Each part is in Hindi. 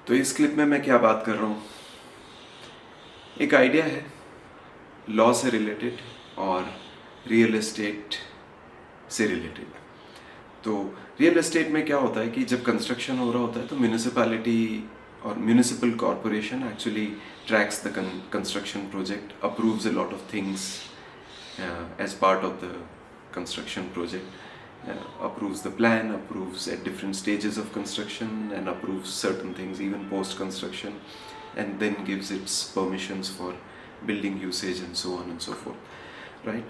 तो इस क्लिप में मैं क्या बात कर रहा हूँ, एक आइडिया है लॉ से रिलेटेड और रियल एस्टेट से रिलेटेड। तो रियल एस्टेट में क्या होता है कि जब कंस्ट्रक्शन हो रहा होता है तो म्यूनिसिपैलिटी और municipal corporation actually tracks the construction project, approves a lot of things as part of the construction project, approves the plan, approves at different stages of construction, and approves certain things even post construction, and then gives its permissions for building usage and so on and so forth, right?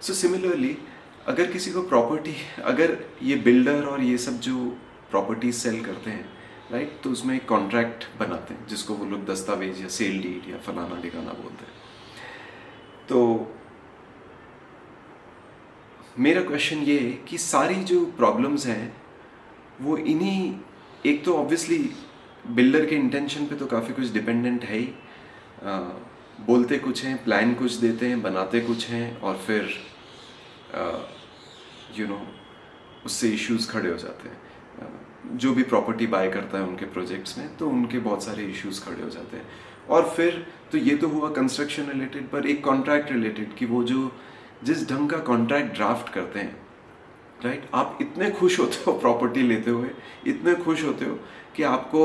So similarly, अगर किसी को प्रॉपर्टी, अगर ये बिल्डर और ये सब जो प्रॉपर्टी सेल करते हैं, राइट, तो उसमें एक कॉन्ट्रैक्ट बनाते हैं जिसको वो लोग दस्तावेज या सेल डीड या फलाना ठिकाना बोलते हैं। तो मेरा क्वेश्चन ये है कि सारी जो प्रॉब्लम्स हैं वो इन्हीं, एक तो ऑब्वियसली बिल्डर के इंटेंशन पे तो काफ़ी कुछ डिपेंडेंट है ही, बोलते कुछ हैं, प्लान कुछ देते हैं, बनाते कुछ हैं, और फिर उससे इश्यूज खड़े हो जाते हैं। जो भी प्रॉपर्टी बाय करता है उनके प्रोजेक्ट्स में, तो उनके बहुत सारे इश्यूज खड़े हो जाते हैं। और फिर तो ये तो हुआ कंस्ट्रक्शन रिलेटेड, पर एक कॉन्ट्रैक्ट रिलेटेड कि वो जो जिस ढंग का कॉन्ट्रैक्ट ड्राफ्ट करते हैं, राइट, आप इतने खुश होते हो प्रॉपर्टी लेते हुए, इतने खुश होते हो कि आपको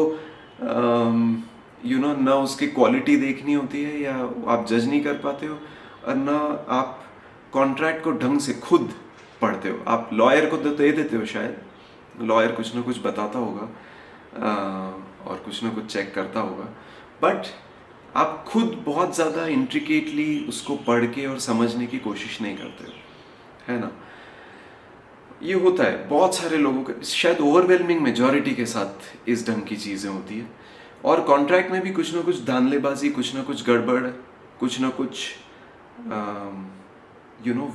ना उसकी क्वालिटी देखनी होती है या आप जज नहीं कर पाते हो, और ना आप कॉन्ट्रैक्ट को ढंग से खुद पढ़ते हो। आप लॉयर को तो दे देते हो, शायद लॉयर कुछ ना कुछ बताता होगा और कुछ ना कुछ चेक करता होगा, बट आप खुद बहुत ज़्यादा इंट्रिकेटली उसको पढ़ के और समझने की कोशिश नहीं करते हो, है ना। ये होता है बहुत सारे लोगों के, शायद ओवरवेलमिंग मेजॉरिटी के साथ इस ढंग की चीज़ें होती है। और कॉन्ट्रैक्ट में भी कुछ ना कुछ धांधलेबाजी, कुछ ना कुछ गड़बड़, कुछ ना कुछ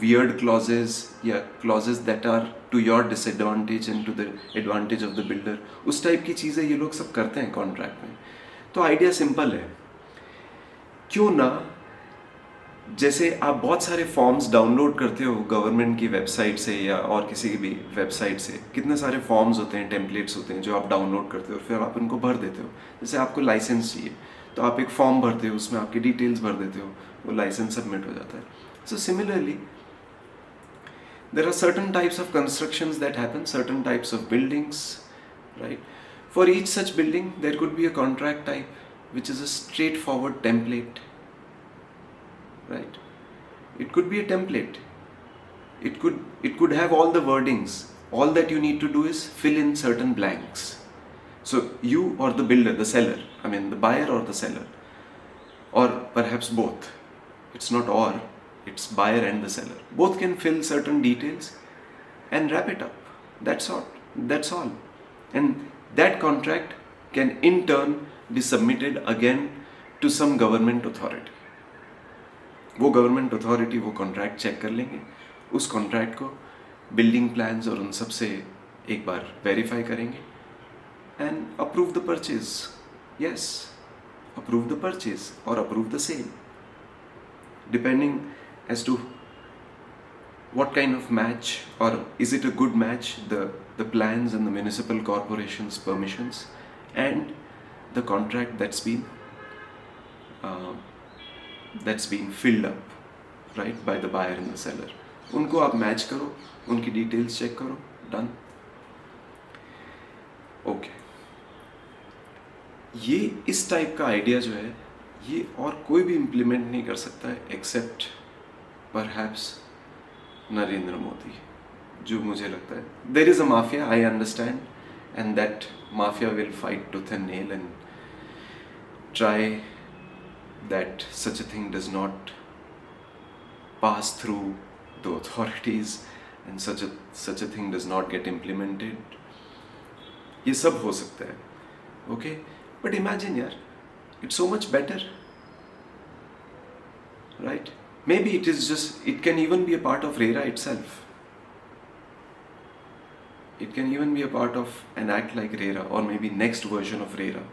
वियर्ड क्लॉजेज या clauses that are to your disadvantage and to the advantage of the builder, उस टाइप की चीज़ें ये लोग सब करते हैं कॉन्ट्रैक्ट में। तो आइडिया सिंपल है, क्यों ना, जैसे आप बहुत सारे फॉर्म्स डाउनलोड करते हो गवर्नमेंट की वेबसाइट से या और किसी की भी वेबसाइट से, कितने सारे फॉर्म्स होते हैं, टेम्पलेट्स होते हैं जो आप डाउनलोड करते हो, फिर आप उनको भर देते हो। जैसे आपको लाइसेंस चाहिए तो आप एक फॉर्म भरते हो, उसमें आपकी डिटेल्स भर देते हो, वो लाइसेंस सबमिट हो जाता है। So similarly there are certain types of constructions that happen, certain types of buildings, right? For each such building there could be a contract type which is a straightforward template, right? It could be a template, it could have all the wordings. All that you need to do is fill in certain blanks. So you or the builder, the seller, I mean the buyer or the seller, or perhaps both, it's not or, it's buyer and the seller, both can fill certain details and wrap it up. That's all. And that contract can in turn be submitted again to some government authority. वो गवर्नमेंट अथॉरिटी वो कॉन्ट्रैक्ट चेक कर लेंगे, उस कॉन्ट्रैक्ट को बिल्डिंग प्लान्स और उन सब से एक बार वेरीफाई करेंगे and approve the purchase. Yes, approve the purchase और approve the sale, depending as to what kind of match, or is it a good match, the plans and the municipal corporation's permissions and the contract that's been filled up, right, by the buyer and the seller. उनको आप मैच करो, उनकी डिटेल्स चेक करो, डन। ओके, ये इस टाइप का आइडिया जो है ये और कोई भी इम्प्लीमेंट नहीं कर सकता है एक्सेप्ट परहैप्स नरेंद्र मोदी, जो मुझे लगता है। There is a mafia, I understand, and that mafia will fight tooth and nail and try that such a thing does not pass through the authorities and such a thing does not get implemented. ये सब हो सकता है, ओके, बट इमेजिन यार, it's so much better, right? Maybe it can even be a part of RERA itself. It can even be a part of an act like RERA, or maybe next version of RERA.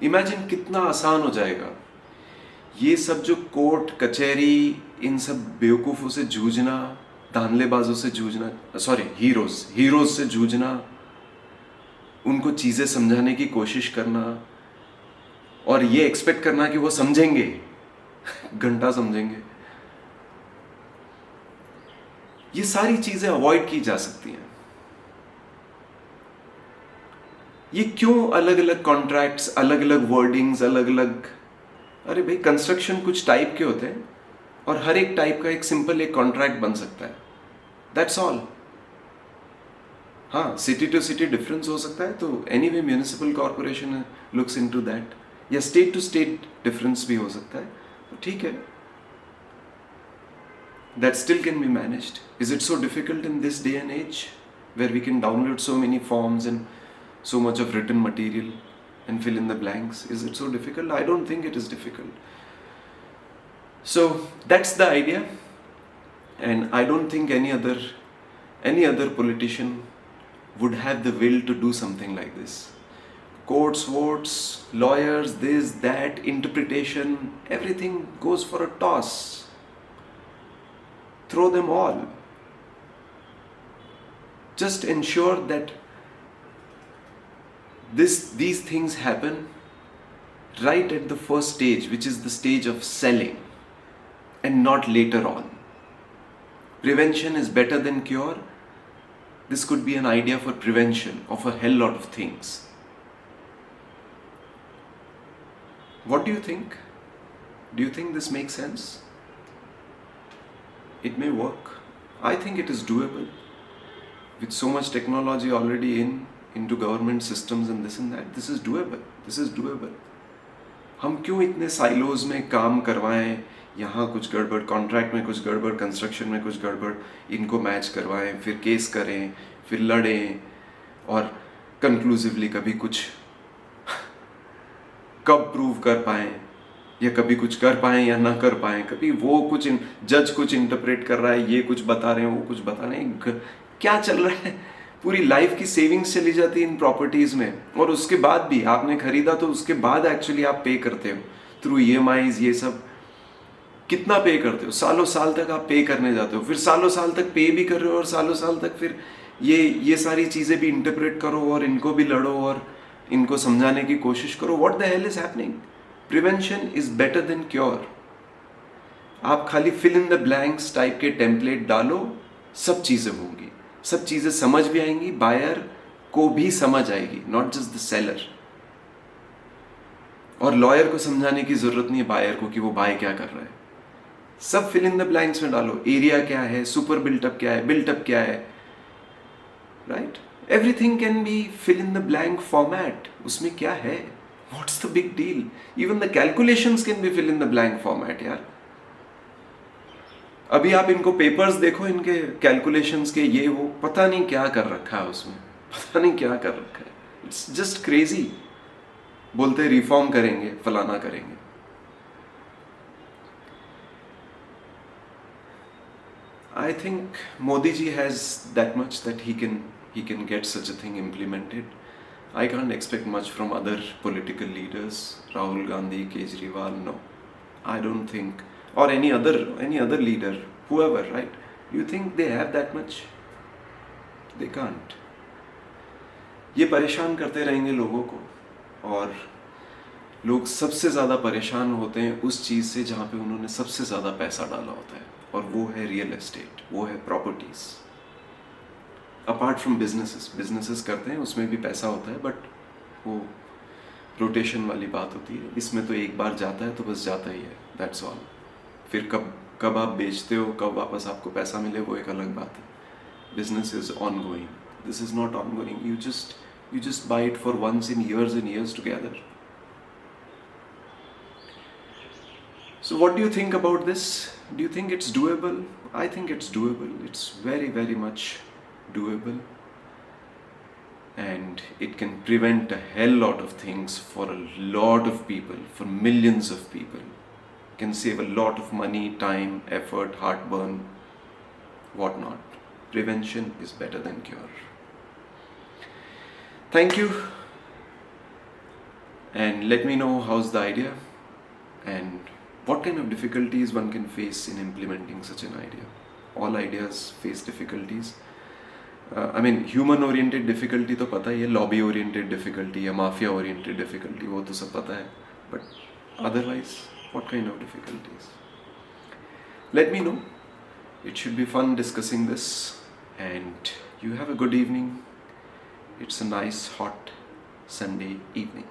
Imagine कितना आसान हो जाएगा ये सब, जो कोर्ट कचहरी इन सब बेवकूफ़ों से जूझना, धांधलेबाजों से जूझना, सॉरी हीरोज से जूझना, उनको चीज़ें समझाने की कोशिश करना और ये एक्सपेक्ट करना कि वो समझेंगे, घंटा समझेंगे, ये सारी चीज़ें अवॉइड की जा सकती हैं। ये क्यों अलग अलग कॉन्ट्रैक्ट्स, अलग अलग वर्डिंग्स, अलग अलग, अरे भाई कंस्ट्रक्शन कुछ टाइप के होते हैं और हर एक टाइप का एक सिंपल एक कॉन्ट्रैक्ट बन सकता है, दैट्स ऑल। हाँ, सिटी टू सिटी डिफरेंस हो सकता है, तो anyway municipal corporation looks into that, या स्टेट टू स्टेट डिफरेंस भी हो सकता है, तो ठीक है, that still can be managed. Is it so difficult in this day and age where we can download so many forms and so much of written material and fill in the blanks? Is it so difficult? I don't think it is difficult. So that's the idea, and I don't think any other politician would have the will to do something like this. Courts, votes, lawyers, this, that, interpretation, everything goes for a toss. Throw them all. Just ensure that these things happen right at the first stage, which is the stage of selling, and not later on. Prevention is better than cure. This could be an idea for prevention of a hell lot of things. What do you think? Do you think this makes sense? It may work. I think it is doable. With so much technology already into government systems and this and that, this is doable. This is doable. हम क्यों इतने साइलोज में काम करवाएं, यहाँ कुछ गड़बड़, कॉन्ट्रैक्ट में कुछ गड़बड़, कंस्ट्रक्शन में कुछ गड़बड़, इनको मैच करवाएं, फिर केस करें, फिर लड़ें, और कंक्लूसिवली कभी कुछ कब प्रूव कर पाएं, या कभी कुछ कर पाएं या ना कर पाएं, कभी वो कुछ जज कुछ इंटरप्रेट कर रहा है, ये कुछ बता रहे हैं, वो कुछ बता रहे हैं, क्या चल रहा है? पूरी लाइफ की सेविंग्स चली जाती है इन प्रॉपर्टीज में, और उसके बाद भी आपने खरीदा तो उसके बाद एक्चुअली आप पे करते हो थ्रू EMIs, ये सब कितना पे करते हो, सालों साल तक आप पे करने जाते हो, फिर सालों साल तक पे भी कर रहे हो, और सालों साल तक फिर ये सारी चीज़ें भी इंटरप्रेट करो, और इनको भी लड़ो, और इनको समझाने की कोशिश करो। What the hell is happening? Prevention is better than cure. आप खाली fill in the blanks type के टेम्पलेट डालो, सब चीज़ें होंगी, सब चीज़ें समझ भी आएंगी, बायर को भी समझ आएगी, नॉट जस्ट द सेलर। और लॉयर को समझाने की जरूरत नहीं है बायर को कि वो बाय क्या कर रहा है, सब फिल इन द ब्लैंक्स में डालो। एरिया क्या है, सुपर बिल्टअप क्या है, बिल्टअप क्या है, right? Everything can be fill in the blank format. उसमें क्या है, what's the big deal? Even the calculations can be fill in the blank format यार। अभी आप इनको पेपर्स देखो, इनके कैलकुलेशंस के, ये वो पता नहीं क्या कर रखा है उसमें, पता नहीं क्या कर रखा है। It's just crazy. बोलते रिफॉर्म करेंगे, फलाना करेंगे। I think Modi ji has that much that he can get such a thing implemented. I can't expect much from other political leaders, Rahul Gandhi, Kejriwal, no. I don't think, or any other leader, whoever, right? You think they have that much? They can't. ये परेशान करते रहेंगे लोगों को, और लोग सबसे ज़्यादा परेशान होते हैं उस चीज़ से जहाँ पे उन्होंने सबसे ज़्यादा पैसा डाला होता है, और वो है रियल एस्टेट, वो है प्रॉपर्टीज। अपार्ट फ्रॉम बिजनेसेस करते हैं, उसमें भी पैसा होता है, बट वो रोटेशन वाली बात होती है। इसमें तो एक बार जाता है तो बस जाता ही है, दैट्स ऑल। फिर कब आप बेचते हो, कब वापस आपको पैसा मिले, वो एक अलग बात है। Business is ongoing, this is not ongoing. You just buy it for once in years and years together. So what do you think about this? Do you think it's doable? I think it's doable. It's very, very much doable. And it can prevent a hell lot of things for a lot of people, for millions of people. Can save a lot of money, time, effort, heartburn, whatnot. Prevention is better than cure. Thank you. And let me know how's the idea, and what kind of difficulties one can face in implementing such an idea. All ideas face difficulties. I mean human oriented difficulty तो पता ही है, लॉबी ओरिएंटेड डिफिकल्टी या माफिया ओरिएंटेड डिफिकल्टी वो तो सब पता है, but otherwise what kind of difficulties? Let me know. It should be fun discussing this, and you have a good evening. It's a nice hot Sunday evening.